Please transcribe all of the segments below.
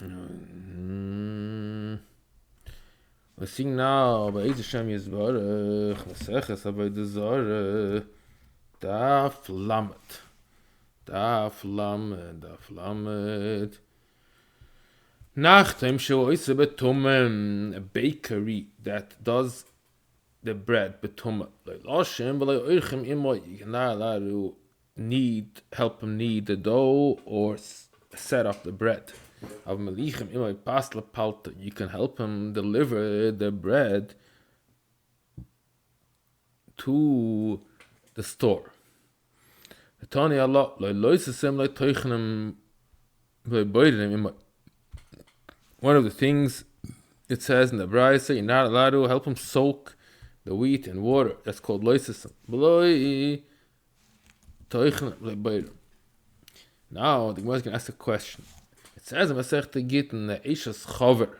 We're seeing now by Yerushalmi Simplified, Neseches Avodah Zarah, Daf Lamed. Nachdem she'oise betummen, a bakery that does the bread betummen, like Lashem, but like Urchem Imoy, you cannot allow to help him knead the dough or set up the bread. Av Malichem Imoy Pasla Palta, you can help him deliver the bread to the store. Tani Allah, like Loisesem, like Teuchenem, like Boidenem Imoy. One of the things it says in the Braisa, you're not allowed to help him soak the wheat in water. That's called loisesem. Now the Gemara is going to ask a question. It says in Masechta Gittin that Eishes Chover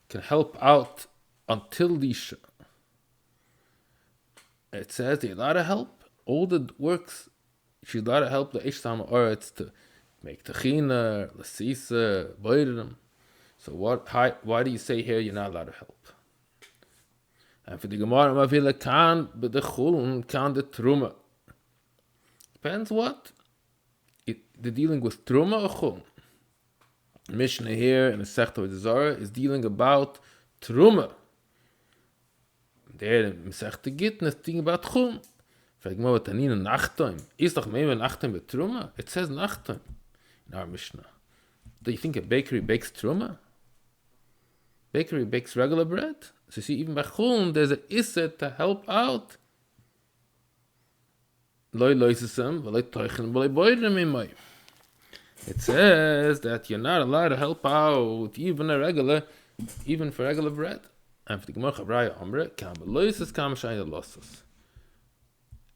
can help out until Lisha. It says that you're allowed to help. All the works, she's allowed to help the Eish Oretz to make Techina, Lasisa, Boidim. So why do you say here you're not allowed to help? And for the Gemara, Mavila can, but the Chulun can the Truma. Depends what? They're dealing with Truma or Chulun. Mishna here in the Sechta with Zarah is dealing about Truma. There in Sechta Gittin is dealing about Chulun. For the Gemara, Tanina Nachtoim. Is doch maybe Nachtoim with Truma? It says Nachtoim in our Mishnah. Do you think a bakery bakes Truma? Bakery bakes regular bread. So you see, even by Chulun, there's an Isset to help out. It says that you're not allowed to help out even for regular bread. And for the Gemara Chabraya Omre, Kam Beloisus, Kam Shayna Lossus.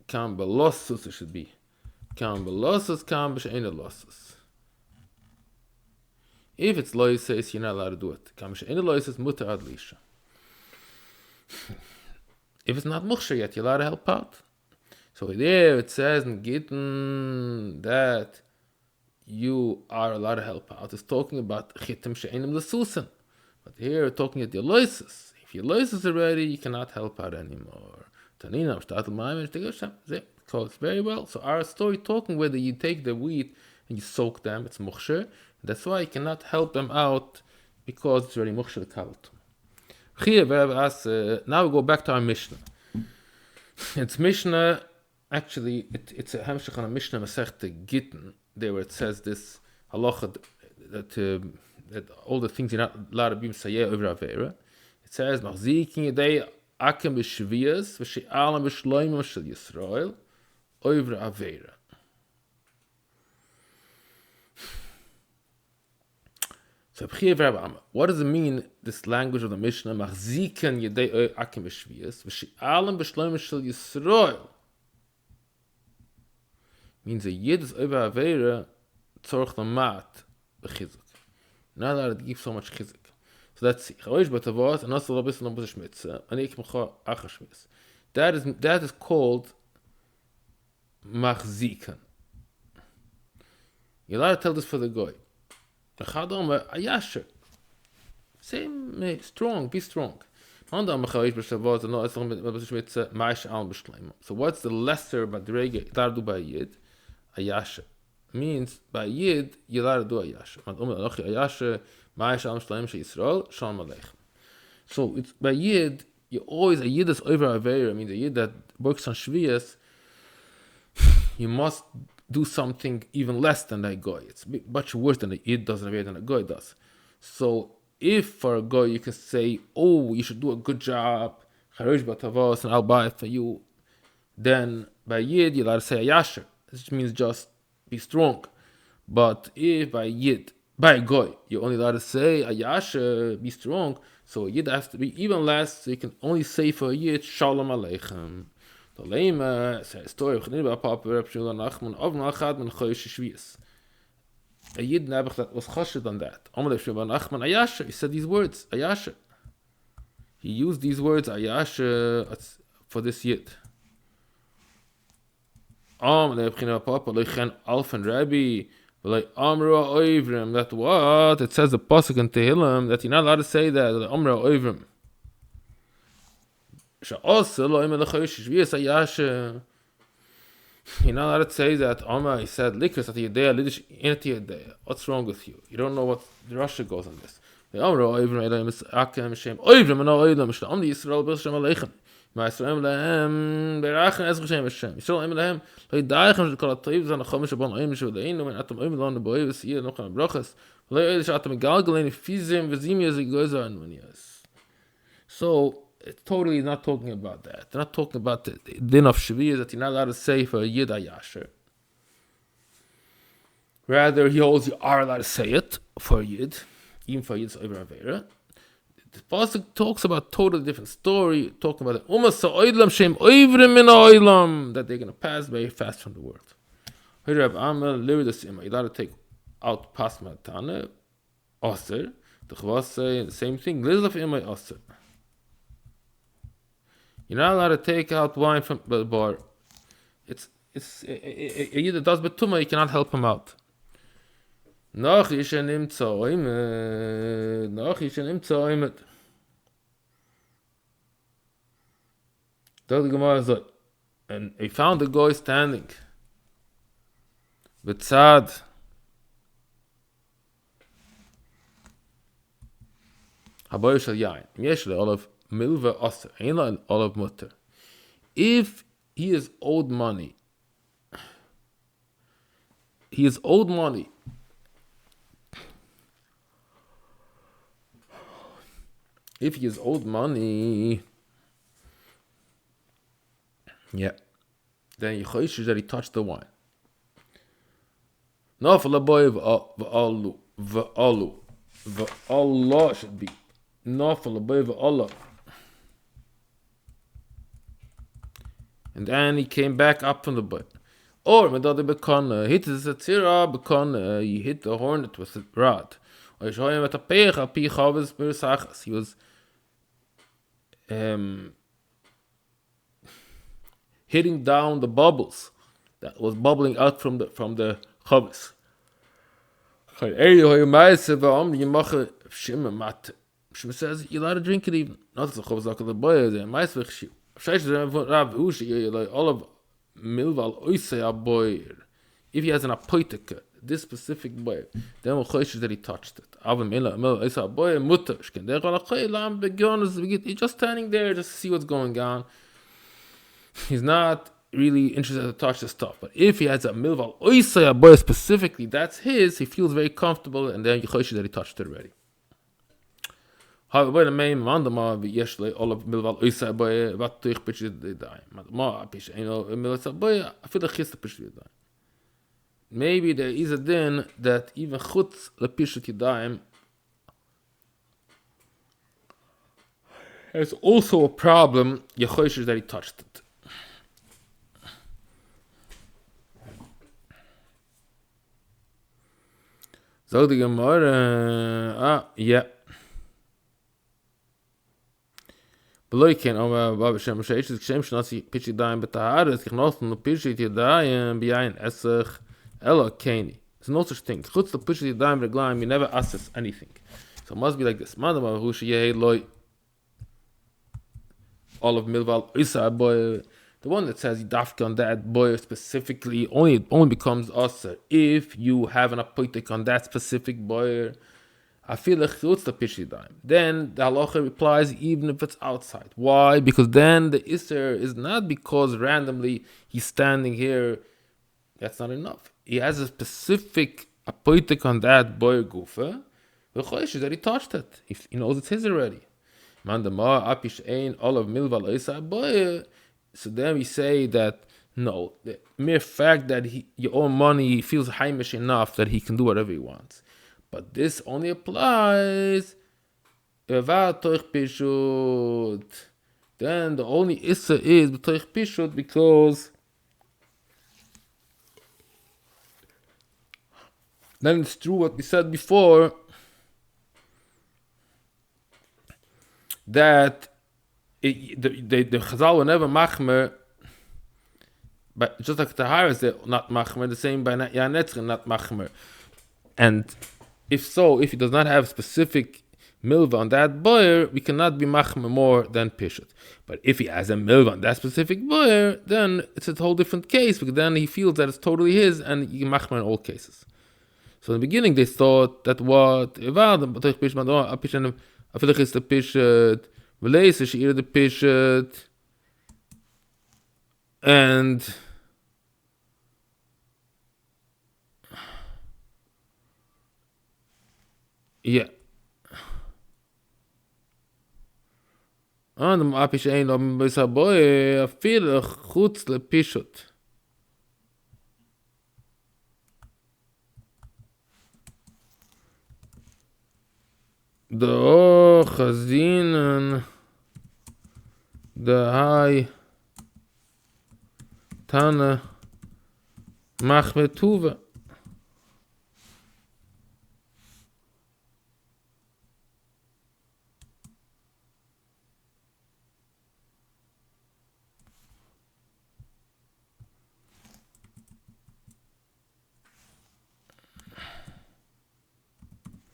Kam Belossus it should be. Kam Belossus, Kam Shayna Lossus. If it's loises, you're not allowed to do it. Mutter ad lisha. If it's not muksher yet, you're allowed to help out. So there it says in Gittin that you are allowed to help out. It's talking about chitim she'enim lesusen. But here we're talking at your loises. If your loises already, you cannot help out anymore. Tanina, it's very well. So our story talking whether you take the wheat and you soak them, it's muksher. That's why you cannot help them out because it's already mukhshel kavut. Now we go back to our Mishnah. It's Mishnah, actually, it's a hamshach on a Mishnah Masechta Gittin, there where it says this halacha that all the things you're not allowed to be Messiah over Avera. It says, Machzikin yedei akem b'shviyas v'she'alam b'shloimim shel Yisrael over Avera. So what does it mean, this language of the Mishnah? Machziken yedei akim b'shviyas v'she'alam b'shloim shel Yisrael. Means a yid is over avera tzorch lamat b'chizuk. Not allowed to give so much chizuk. So that's chavish b'tavos and also lobis and lobis shmitzah and ikmcha achashmis. That is called machziken. You're allowed to tell this for the goy. Same, strong, be strong. So what's the lesser madrega that do by yid? Ayasha means by yid you allowed to do ayasha. So it's by yid. You always a yid is over avera. Means a yid that works on shviyas. You must do something even less than a goy. It's much worse than a yid does than a goy does. So if for a goy you can say, oh, you should do a good job, and I'll buy it for you, then by yid you're allowed to say ayasher, which means just be strong. But if by goy, you're only allowed to say ayasher, be strong, so a yid has to be even less, so you can only say for a yid, shalom aleichem. The lema says story of Papa Nachman of Nachad and Chosh Shvius. A yid Nebuch that was chashed on that. Nachman Ayasha. He said these words Ayasha. He used these words Ayasha for this yid. Papa Lechem Alf and Rabbi But like Amra Oivrim, that what? It says the Pasuk in Tehillim that you're not allowed to say that. Like, Amra Oivrim. You're not allowed to say that Amma, he said, Likras at Yedea, Lidish Inat Yedea. What's wrong with you? You don't know what the Russia goes on this. The Amra Oivrim, Elohim is Akem, Shem, Oivrim, and Oivrim, Mishna, Amdi Yisrael, B'Shem Aleichem. Ma Yisrael Lehem, Berachem, Ezra Shem, Hashem. Yisrael Lehem, Loi Daichem, Shekal HaToiv, Zan HaChomish, Abon Oim, Shevedeinu, Men Atam Oim, Lon, Boiv, Siyah, Nochan, Brachas, Loi Oidish, Atam Galgalein, Fizim, Vizimias, Igoza, and Munias. So, it's totally not talking about that. They're not talking about the din of Shvi'ah that you're not allowed to say for a Yid HaYasher. Rather, he holds you are allowed to say it for a Yid, even for a Yid's over Avera. The Pasuk talks about a totally different story, talking about the Umas Ha'oidlam Shem Oivrim Min Ha'oidlam, that they're going to pass very fast from the world. Here, Rabbi Amel, Liridus Ima, you're allowed to take out past Matane, Aser, the Chvase, the same thing, Lizlaf Ima Aser. You're not allowed to take out wine from the bar. It's a Yid that does betuma, you cannot help him out. Noch ishen imtza oimet. The Gemara said, and he found the guy standing. Betzad. Haboy shel yayin. Yesh le olav Milveh aser. Ein la olav mutter. If he is owed money, If he is owed money, yeah, then you choishes that he touched the wine. No, for the boy v'Allah should be. No, for the boy v'Allah. And then he came back up from the boy. Or when the bekon hit the tzira, bekon he hit the hornet with a rod. Or he showed him at a peich, a peich of his bersachas. He was hitting down the bubbles that was bubbling out from the chavis. Shimon says you're allowed to drink it even. Not the chavis like the boy. The ma'aseh all of milval oisei boy. If he has an apoitika, this specific boy, then we'll choice that he touched it. He's just standing there just to see what's going on. He's not really interested to touch the stuff. But if he has a milval oisei boy specifically, that's his, he feels very comfortable, and then you choice that he touched it already. However, the main mandama yeshle all of milval oisei boy what to ich pitch the dime. Ma pitch milval boy I feel the chist pitch the dime. Maybe there is a din that even chutz lepishut yadayim there's also a problem. Yechoishes that he touched it. So the Gemara, yeah. Below can Baba Shem Sheish is Shem Shnasi Pitchy Dime Betaharis, Knossen, Pitchy Dime, Yayin Nesech, Ella Kani. There's no such thing. Chutz the Pitchy Dime Reglaim, you never assess anything. So it must be like this. Madama Hushi Yeh Loy all of Milval Isa boy. The one that says Dafka on that boy specifically only becomes usher if you have an apoitik on that specific boy. I feel like chutz the pitchy dime. Then the halacha replies even if it's outside. Why? Because then the iser is not because randomly he's standing here. That's not enough. He has a specific apoitik on that boy gufa. The choish is that he touched it. If he knows it's his already. Mandamar apish ein all of milval isa boy. So then we say that no, the mere fact that you owe money, he feels heimish enough that he can do whatever he wants. But this only applies then the only issa is b'toich pishut because then it's true what we said before that the Chazal were never machmer but just like Tahara is not machmer, the same by Yayin Nesech not machmer. And if he does not have specific milveh on that boyer, we cannot be machmer more than pishut. But if he has a milveh on that specific boyer, then it's a whole different case, because then he feels that it's totally his, and you can machmer in all cases. So in the beginning they thought that what the pishut, the pishut, and yeah. And the apish ein lo misaboy afil chutz le pishut. The chazinen the high tana machmetuva.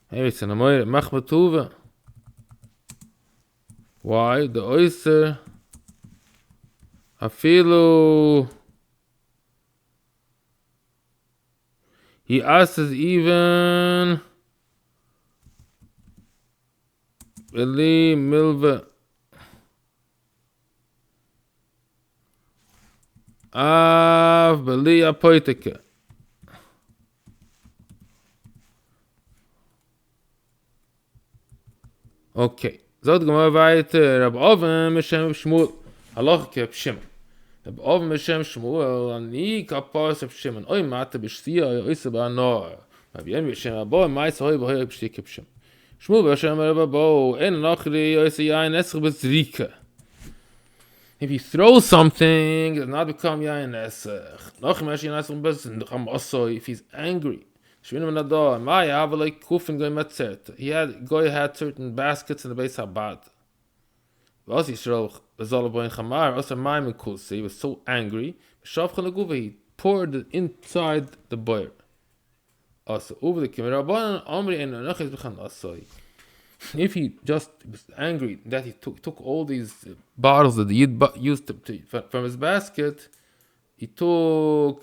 Hey, it's an amoy machmetuva. Why? The oyster afilu. He asks even Beli Milveh Av Beli Apoitike. Okay. Zot gemar weiter. Rabbi Oven Mishem Shmuel Halachic Shimon. Rabbi Oven Mishem Shmuel Ani Kapos of Shimon. Oy Mate Bishtia Oyse Ba Nor. Rabbi Yen Mishem Abo Mais Hoy Boy Bishtia Kipshim. Shmuel Bashem Rabbi Bo En Nachri Oyse Yayin Nesech Bezrika. If you throw something, it does not become Yayin Nesech. Noch Mesh Yayin Nesech Bezrika. Also, if he's angry. He had Goy had certain baskets in the base Habad. He was so angry. He poured it inside the boiler. Also, if he just was angry that he took all these bottles that the Yid used from his basket, he took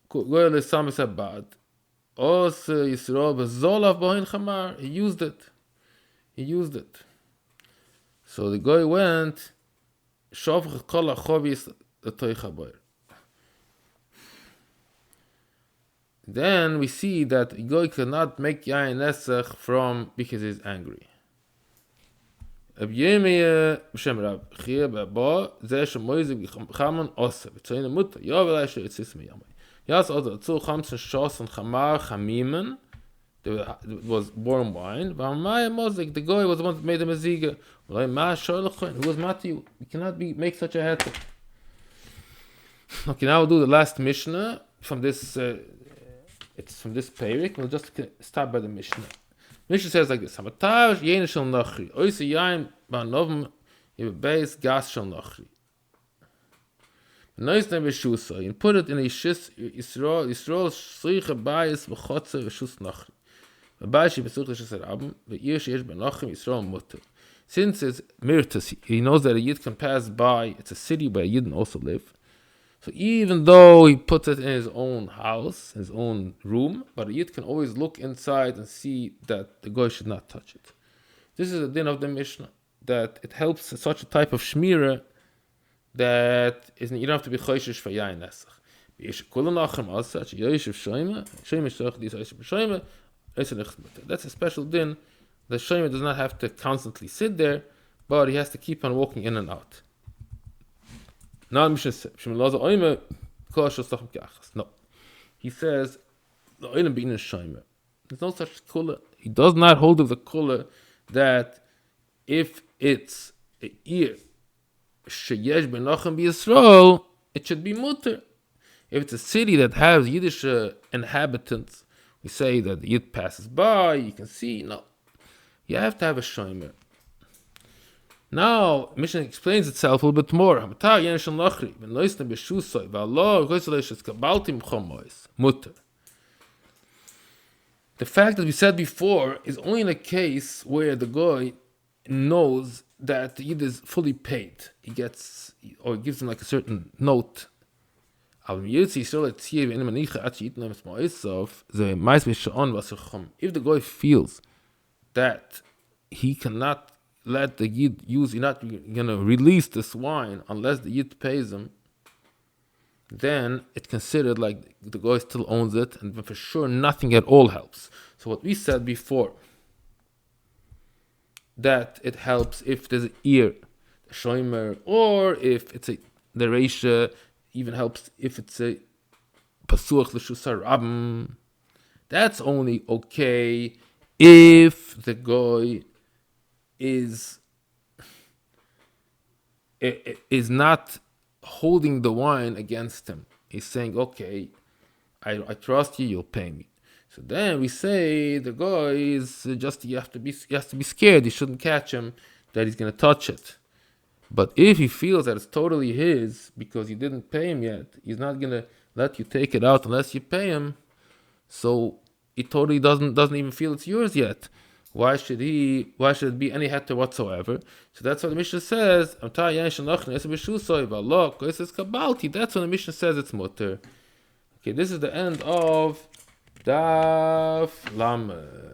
Goy Samis Habad. Also, Yisrael Zolav Bohin Chamar. He used it. So the guy went Shavch Kol HaChovis L'Toich HaBoyer. Then we see that the guy cannot make Yayin Nesech from because he's angry. Ab Yemiyah B'Shem Rab Chia B'Aba Zeh Shemoizik B'Chaman Ose B'Tzoyin Mutter Yovel Asher Yitzis Meyamay. Yes, also two Chamsen Shos and Chamar Chamimen. It was warm wine. But my Mozik, the guy was the one that made the Meziga. Who was Matthew? You cannot make such a heter. Okay, now we'll do the last Mishna from this. It's from this Perik. We'll just start by the Mishna. Mishna says like this: Hamatav Yayin Shel Nachri. Oyse Yayin Ba'Novim Yibebeis Gas Shel Nachri. Nice name is Shusa. You put it in a shis Yisrael Sricha Bayis V'Chotze V'Shus Nachri. V'Bayish B'Such L'Shis Arabim V'Ir Sheyesh B'Nachim Yisrael Mutter. Since it's Mirtus, he knows that a Yid can pass by. It's a city where a Yid can also live. So even though he puts it in his own house, his own room, but a Yid can always look inside and see that the guy should not touch it. This is the din of the Mishnah, that it helps such a type of shmirah that you don't have to be choishish for Yayin Nesech. That's a special din. The shomer does not have to constantly sit there, but he has to keep on walking in and out. No. He says, there's no such kula. He does not hold of the kula that if it's a ear, sheyesh benachem b'Yisrael, it should be mutter. If it's a city that has Yiddish inhabitants, we say that the Yid passes by, you can see. No, you have to have a shomer. Now, Mishnah explains itself a little bit more. Mutter. The fact that we said before is only in a case where the guy knows that the Yid is fully paid. He gets, or gives him like a certain note. If the guy feels that he cannot let the Yid use, you're not going to release this wine unless the Yid pays him, then it's considered like the guy still owns it, and for sure nothing at all helps. So what we said before, that it helps if there's an ear, the shomer, or if it's the reisha, even helps if it's a pasuach l'shusar rabim. That's only okay if the guy is not holding the wine against him. He's saying, okay, I trust you, you'll pay me. So then we say the guy is just, he has to be scared, you shouldn't catch him, that he's going to touch it. But if he feels that it's totally his because you didn't pay him yet, he's not going to let you take it out unless you pay him. So he totally doesn't even feel it's yours yet. Why should it be any heter whatsoever? So that's what the Mishnah says. That's when the Mishnah says it's mutter. Okay, this is the end of Daf Lamed.